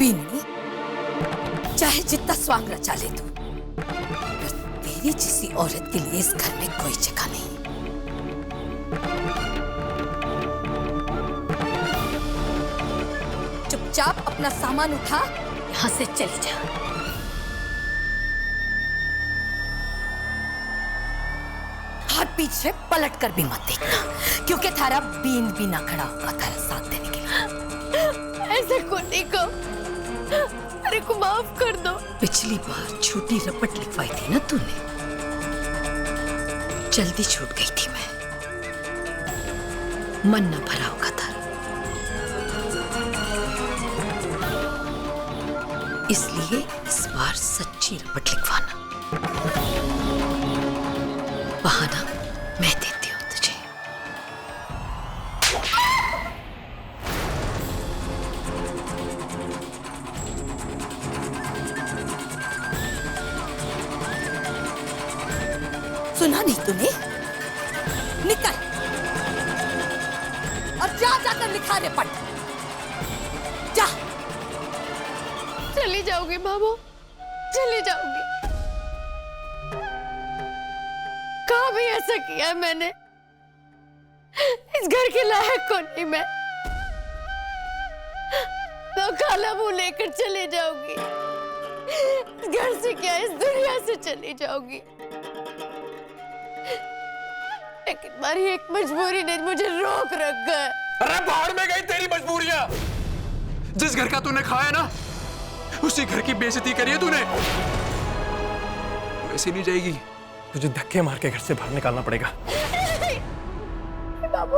बीनू, चाहे जितना स्वांग रचा ले तू, पर तेरी जैसी औरत के लिए इस घर में कोई जगह नहीं। चुपचाप अपना सामान उठा, यहां से चली जा। हाथ पीछे पलट कर भी मत देखना, क्योंकि थारा बीन भी ना खड़ा होगा थारा साथ देने के लिए। ऐसे कोने को, अरे को माफ कर दो। पिछली बार छोटी रपट लिखवाई थी ना तूने, जल्दी छूट गई थी मैं, मन ना भरा होगा था, इसलिए इस बार सच्ची रपट लिखवाना। बहाना मैं देती हूँ तुझे। सुना नहीं तूने? निकल और जा जाकर लिखा रपट, जा। चली जाओगी बाबू, चली जाओगी। कहा भी ऐसा किया है मैंने? इस घर के लायक कौन नहीं मैं? तो काला मुंह लेकर चली जाओगी। इस घर से क्या, इस दुनिया से चली जाओगी। लेकिन हमारी एक मजबूरी ने मुझे रोक रखा है। अरे बाहर में गई तेरी मजबूरियां। जिस घर का तूने खाया ना, उसी घर की बेइज्जती करी है तूने। ऐसी नहीं जाएगी, तुझे धक्के मार के घर से बाहर निकालना पड़ेगा। बाबू,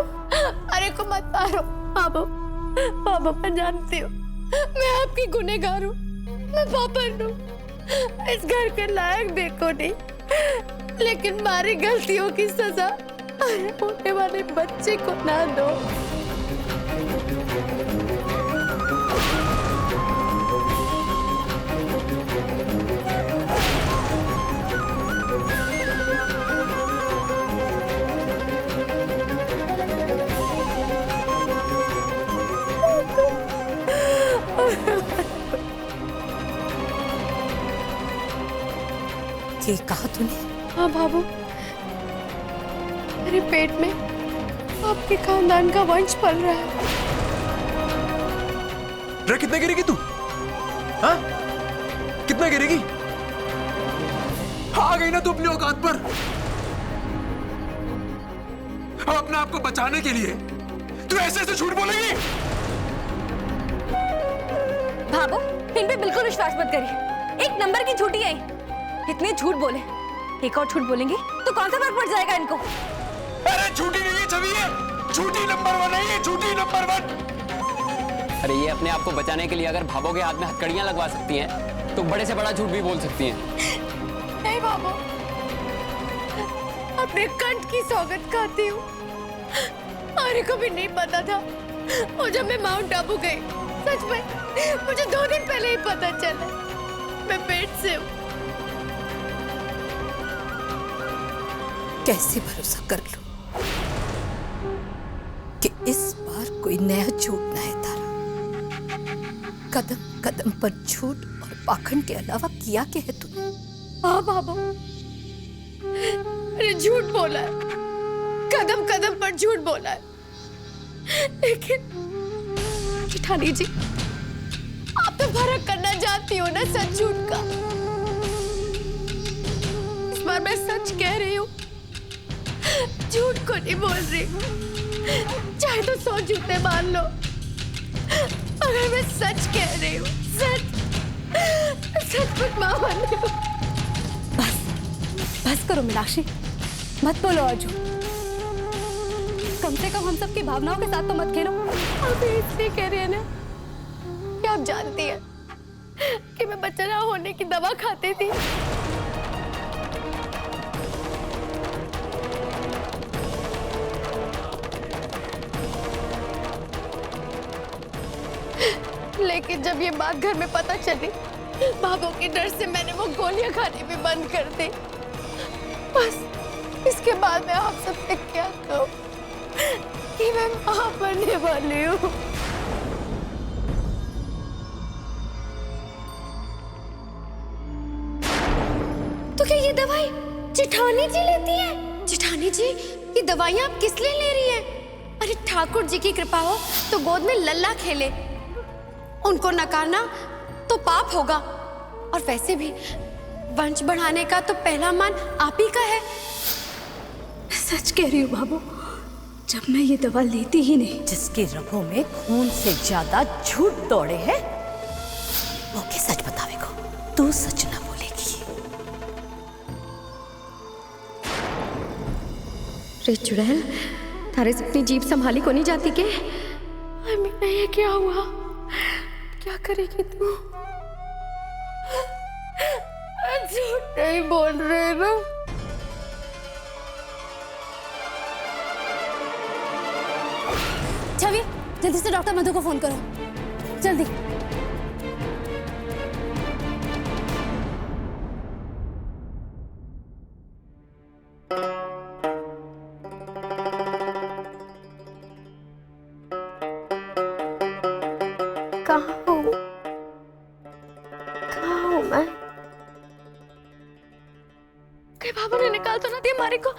अरे को मत मारो। बाबू, बाबू मैं जानती हूँ मैं आपकी गुनहगार हूँ, मैं पापन हूँ, इस घर के लायक देखो नहीं, लेकिन हमारी गलतियों की सजा होने वाले बच्चे को ना दो। ये कहा तूने? हाँ बाबू, मेरे पेट में आपके खानदान का वंश पल रहा है। रे कितने गिरेगी तू? हाँ? कितना गिरेगी? आ गई ना तू अपनी औकात पर। अपने आप को बचाने के लिए तू ऐसे ऐसे झूठ बोलेगी? भाभो, इन पे बिल्कुल विश्वास मत करिए, एक नंबर की झूठी है। इतने झूठ बोले, एक और झूठ बोलेंगे तो कौन सा फर्क पड़ जाएगा इनको? अरे झूठी नहीं है छवि, है झूठी नंबर 1 है, ये झूठी नंबर 1। अरे ये अपने आप को बचाने के लिए अगर भाभो के हाथ में हथकड़ियां लगवा सकती हैं, तो बड़े से बड़ा झूठ भी बोल सकती हैं। नहीं बाबू, अपने कंठ की सौगंध खाती हूँ। अरे को भी नहीं पता था, और जब मैं माउंट आबू गई, सच में मुझे 2 दिन पहले ही पता चला मैं पेट से हूँ। कैसे भरोसा कर लूं कि इस बार कोई नया झूठ ना है तारा। कदम कदम पर झूठ और पाखंड के अलावा किया क्या है तूने? हाँ बाबू, अरे झूठ बोला है, कदम कदम पर झूठ बोला है, लेकिन जेठानी जी, आप तो फर्क करना जानती हो ना सच झूठ का। इस बार मैं सच कह रही हूँ, झूठ को नहीं बोल रही। चाहे तो 100 जूते मान लो, अगर मैं सच कह रही हूँ, सच कुछ मान लो। बस करो मीनाक्षी, मत बोलो और झूठ। कम से कम हम सबकी भावनाओं के साथ तो मत खेलो। अभी इसलिए कह रही है ना कि आप जानती हैं कि मैं बच्चा ना होने की दवा खाती थी। लेकिन जब ये बात घर में पता चली, बाबू के डर से मैंने वो गोलियां खानी भी बंद कर दी। बस इसके बाद मैं आप सबसे क्या कहूं कि मैं मां बनने वाली हूँ। ये दवाई जेठानी जी लेती है? जेठानी जी, ये दवाइयाँ आप किस लिए ले रही हैं? अरे ठाकुर जी की कृपा हो तो गोद में लल्ला खेले, उनको नकारना तो पाप होगा। और वैसे भी वंश बढ़ाने का तो पहला मान आप ही का है। सच कह रही हूँ बाबू, जब मैं ये दवा लेती ही नहीं। जिसकी रगों में खून से ज्यादा झूठ दौड़े हैं वो के सच बतावेगा, तू सच ना बोलेगी। रे चुड़ैल, थारे से अपनी जीभ संभाली को नहीं जाती के? अमीना, ये क्या हुआ? क्या करेगी तू? झूठ नहीं बोल रहे ना? छवि, जल्दी से डॉक्टर मधु को फोन करो, जल्दी। कहाँ हूँ मैं? कहीं बाबू ने निकाल तो ना दिया मारे को?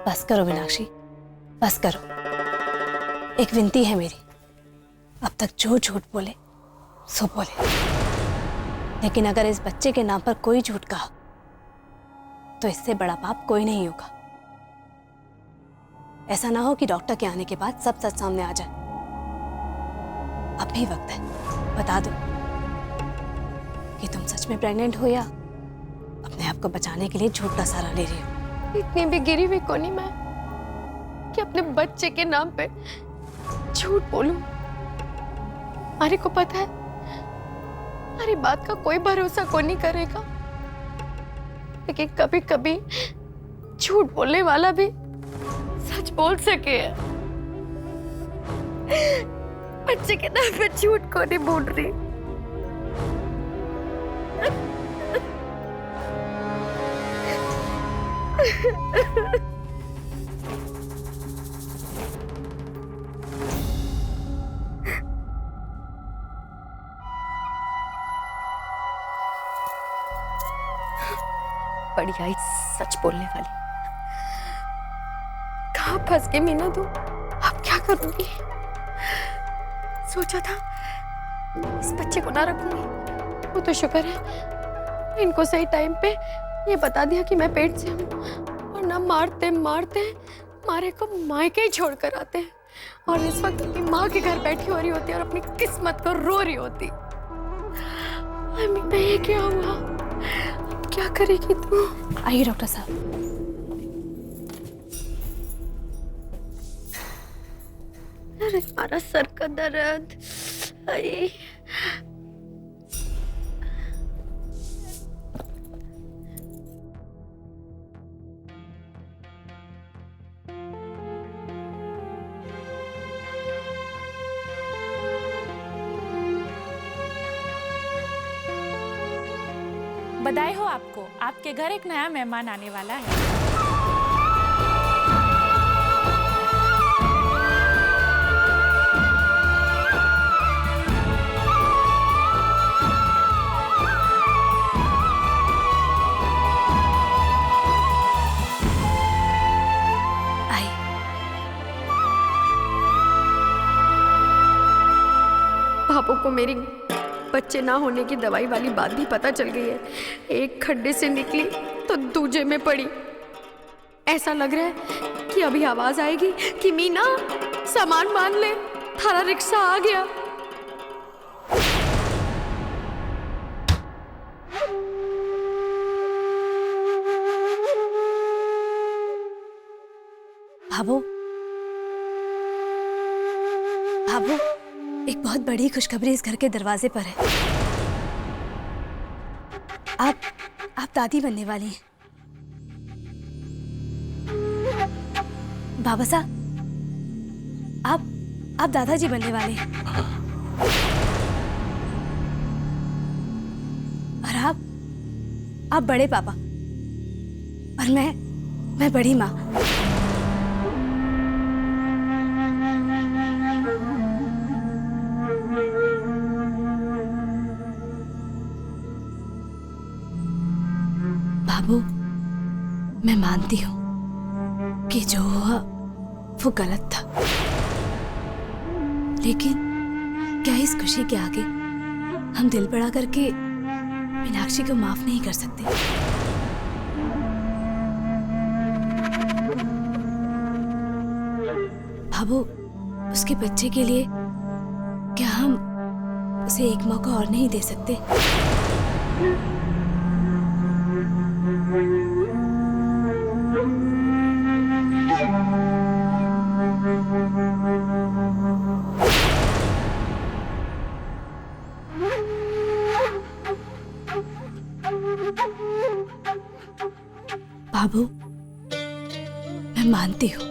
बस करो मीनाक्षी, बस करो। एक विनती है मेरी, अब तक जो झूठ बोले सो बोले, लेकिन अगर इस बच्चे के नाम पर कोई झूठ कहा तो इससे बड़ा पाप कोई नहीं होगा। ऐसा ना हो कि डॉक्टर के आने के बाद सब सच सामने आ जाए। अब भी वक्त है, बता दो कि तुम सच में प्रेग्नेंट हो या अपने आप को बचाने के लिए झूठ का सहारा ले रही हो। इतनी भी गिरी हुई को नहीं मैं कि अपने बच्चे के नाम पे झूठ बोलूं। अरे को पता है, अरे बात का कोई भरोसा को नहीं करेगा, लेकिन कभी कभी झूठ बोलने वाला भी सच बोल सके। बच्चे के नाम पे झूठ को नहीं बोल रही। बड़ी आई सच बोलने वाली। कहाँ फंस गई मीना तू? अब क्या करूंगी? सोचा था इस बच्चे को ना रखूंगी, वो तो शुक्र है इनको सही टाइम पे ये बता दिया कि मैं पेट से हूँ, और ना मारते मारते मारे को मायके ही छोड़ कर आते हैं, और इस वक्त अपनी माँ के घर बैठी हो रही होती और अपनी किस्मत को रो रही होती। अमीना, ये क्या हुआ? अब क्या करेगी तू? आइए डॉक्टर साहब। अरे हमारा सर का दर्द। अरे बधाई हो आपको, आपके घर एक नया मेहमान आने वाला है। पापा को मेरी बच्चे ना होने की दवाई वाली बात भी पता चल गई है। एक खड्डे से निकली तो दूजे में पड़ी। ऐसा लग रहा है कि अभी आवाज आएगी कि मीना सामान मान ले, थारा रिक्शा आ गया। भाभो, भाभो, एक बहुत बड़ी खुशखबरी इस घर के दरवाजे पर है। आप दादी बनने वाली हैं। बाबा साहब, आप दादाजी बनने वाले हैं। और आप बड़े पापा, और मैं बड़ी माँ। मानती हूँ कि जो हुआ वो गलत था, लेकिन क्या इस खुशी के आगे हम दिल बड़ा करके मीनाक्षी को माफ नहीं कर सकते? भाबो, उसके बच्चे के लिए क्या हम उसे एक मौका और नहीं दे सकते? बाबू, मैं मानती हूँ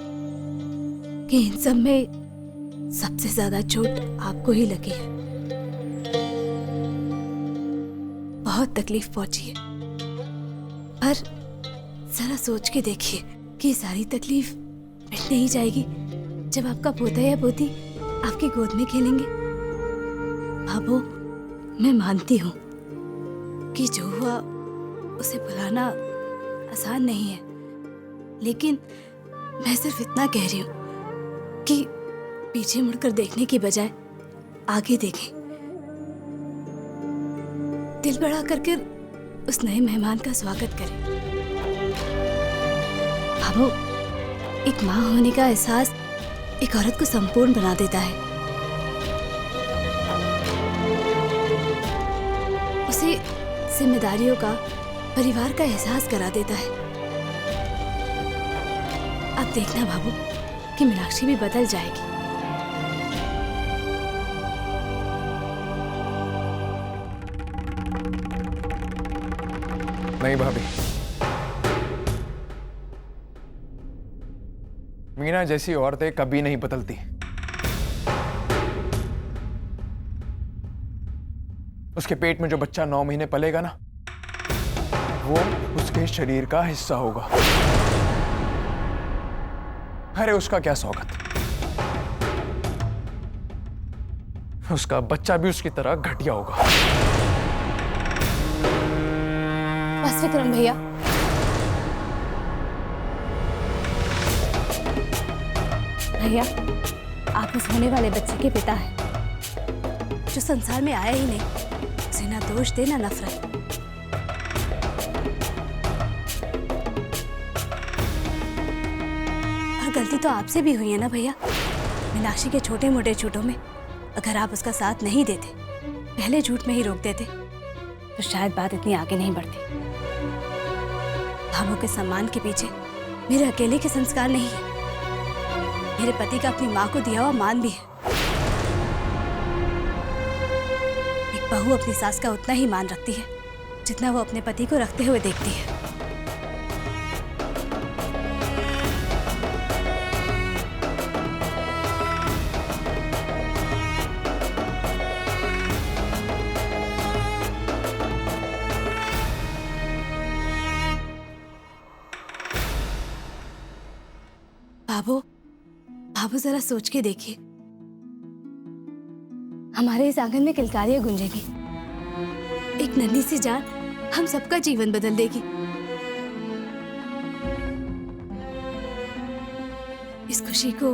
कि इन सब में सबसे ज्यादा चोट आपको ही लगी है। बहुत तकलीफ पहुंची है, पर जरा सोच के देखिए कि सारी तकलीफ मिट नहीं जाएगी जब आपका पोता या पोती आपकी गोद में खेलेंगे। बाबू, मैं मानती हूँ कि जो हुआ उसे भुलाना आसान नहीं है, लेकिन मैं सिर्फ इतना कह रही हूँ कि पीछे मुड़कर देखने की बजाय आगे देखें। दिल बड़ा करके उस नए मेहमान का स्वागत करें। बाबू, एक माँ होने का एहसास एक औरत को संपूर्ण बना देता है। उसे जिम्मेदारियों का, परिवार का एहसास करा देता है। अब देखना बाबू कि मीनाक्षी भी बदल जाएगी। नहीं भाभी, मीना जैसी औरतें कभी नहीं बदलती। उसके पेट में जो बच्चा 9 महीने पलेगा ना, वो उसके शरीर का हिस्सा होगा। अरे उसका क्या स्वागत, उसका बच्चा भी उसकी तरह घटिया होगा। बस विक्रम भैया, भैया आप उस होने वाले बच्चे के पिता हैं, जो संसार में आया ही नहीं। उसे ना दोष दे ना नफरत। और गलती तो आपसे भी हुई है ना भैया। मीनाक्षी के छोटे मोटे झूठों में अगर आप उसका साथ नहीं देते, पहले झूठ में ही रोक देते, तो शायद बात इतनी आगे नहीं बढ़ती। भावों के सम्मान के पीछे मेरे अकेले के संस्कार नहीं है, मेरे पति का अपनी माँ को दिया हुआ मान भी है। एक बहू अपनी सास का उतना ही मान रखती है जितना वो अपने पति को रखते हुए देखती है। बाबू जरा सोच के देखिए, हमारे इस आंगन में किलकारियां गूंजेगी। एक नन्ही सी जान हम सबका जीवन बदल देगी। इस खुशी को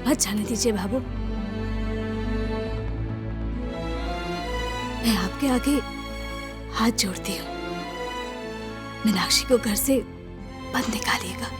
मत जाने दीजिए बाबू। मैं आपके आगे हाथ जोड़ती हूँ, मीनाक्षी को घर से बंद निकालिएगा।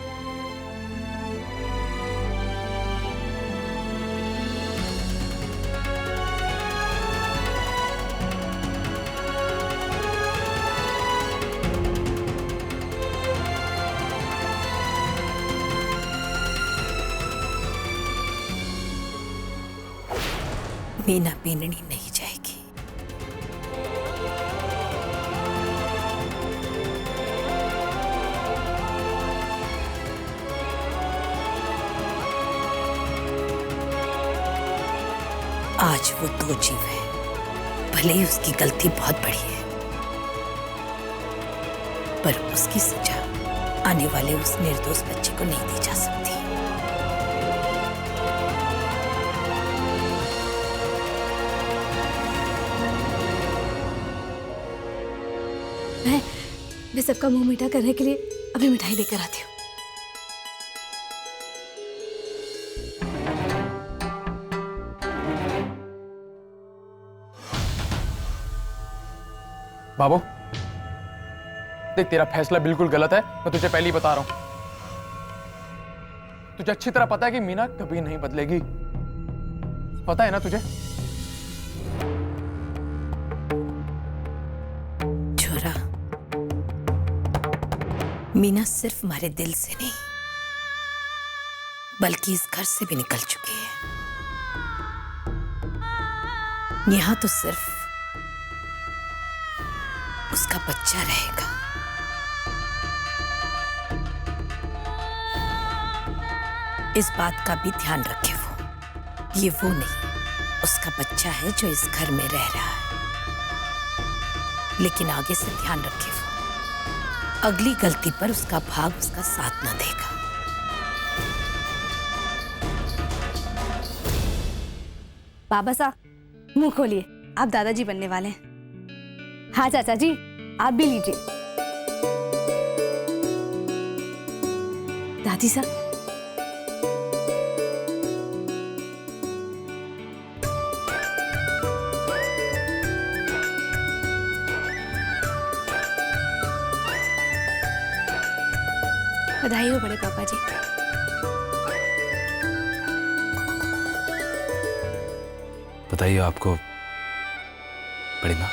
मीना पीननी नहीं जाएगी। आज वो 2 जीव है, भले ही उसकी गलती बहुत बड़ी है, पर उसकी सजा आने वाले उस निर्दोष बच्चे को नहीं दी जा सकती। मैं सबका मुंह मीठा करने के लिए अभी मिठाई लेकर आती हूँ। बाबू देख, तेरा फैसला बिल्कुल गलत है, मैं तुझे पहले ही बता रहा हूं। तुझे अच्छी तरह पता है कि मीना कभी नहीं बदलेगी, पता है ना तुझे? छोरा, मीना सिर्फ हमारे दिल से नहीं बल्कि इस घर से भी निकल चुकी है। यहां तो सिर्फ उसका बच्चा रहेगा। इस बात का भी ध्यान रखे वो। ये वो नहीं, उसका बच्चा है जो इस घर में रह रहा है। लेकिन आगे से ध्यान रखे वो, अगली गलती पर उसका भाग उसका साथ न देगा। बाबा साहब मुंह खोलिए, आप दादाजी बनने वाले हैं। हाँ चाचा जी, आप भी लीजिए। दादी साहब, बधाई हो बड़े पापा जी। बताइए आपको बड़ी माँ।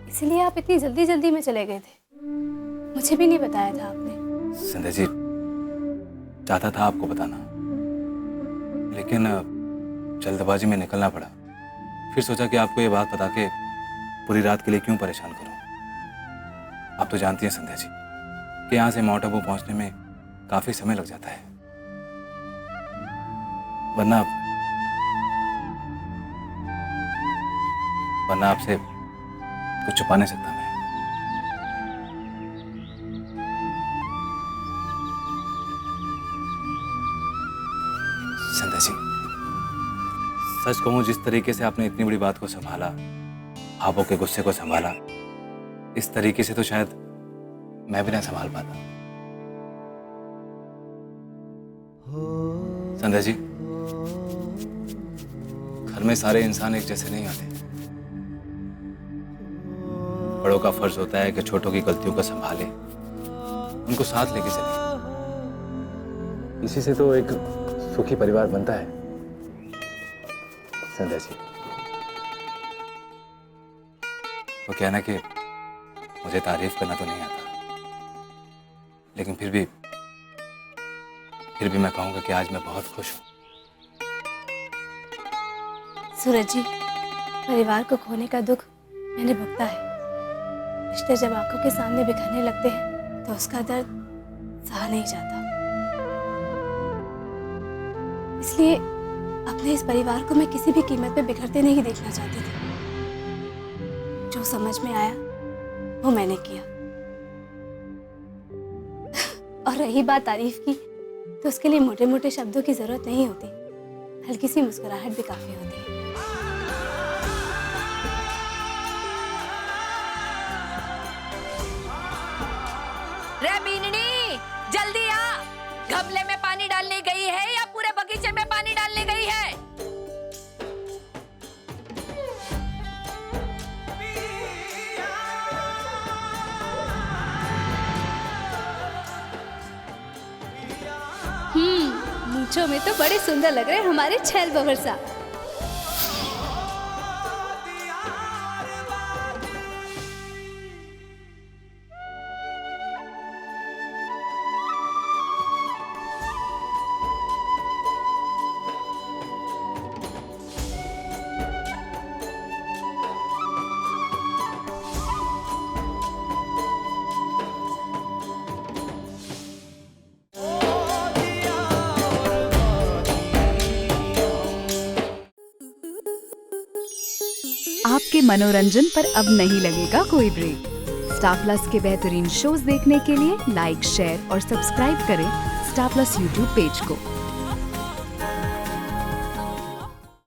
इसलिए आप इतनी जल्दी जल्दी में चले गए थे, मुझे भी नहीं बताया था आपने। संध्या जी, चाहता था आपको बताना, लेकिन जल्दबाजी में निकलना पड़ा। फिर सोचा कि आपको ये बात बता के पूरी रात के लिए क्यों परेशान करूं। आप तो जानती हैं संध्या जी कि यहाँ से माउंट आबू पहुंचने में काफी समय लग जाता है, वरना आपसे कुछ छुपा नहीं सकता मैं। संध्या जी, सच कहूं, जिस तरीके से आपने इतनी बड़ी बात को संभाला, भावों के गुस्से को संभाला, इस तरीके से तो शायद मैं भी ना संभाल पाता। संध्या जी, घर में सारे इंसान एक जैसे नहीं होते। बड़ों का फर्ज होता है कि छोटों की गलतियों को संभाले, उनको साथ लेके चले। इसी से तो एक सुखी परिवार बनता है संध्या जी। वो क्या ना कि मुझे तारीफ करना तो नहीं आता, लेकिन फिर भी मैं कहूंगा कि आज मैं बहुत खुश हूं। सूरज जी, परिवार को खोने का दुख मैंने भुगता है। रिश्ते जब आंखों के सामने बिखरने लगते हैं तो उसका दर्द सहा नहीं जाता। इसलिए अपने इस परिवार को मैं किसी भी कीमत पे बिखरते नहीं देखना चाहती थी। जो समझ में आया वो मैंने किया। और रही बात तारीफ की, तो उसके लिए मोटे मोटे शब्दों की जरूरत नहीं होती, हल्की सी मुस्कुराहट भी काफी होती है। रे बीननी, जल्दी आ। गमले में पानी डालने गई है या पूरे बगीचे में पानी डालने गई है? मूंछों में तो बड़े सुंदर लग रहे हैं हमारे छैल बबर साहब। आपके मनोरंजन पर अब नहीं लगेगा कोई ब्रेक। स्टार प्लस के बेहतरीन शोज देखने के लिए लाइक, शेयर और सब्सक्राइब करें स्टार प्लस यूट्यूब पेज को।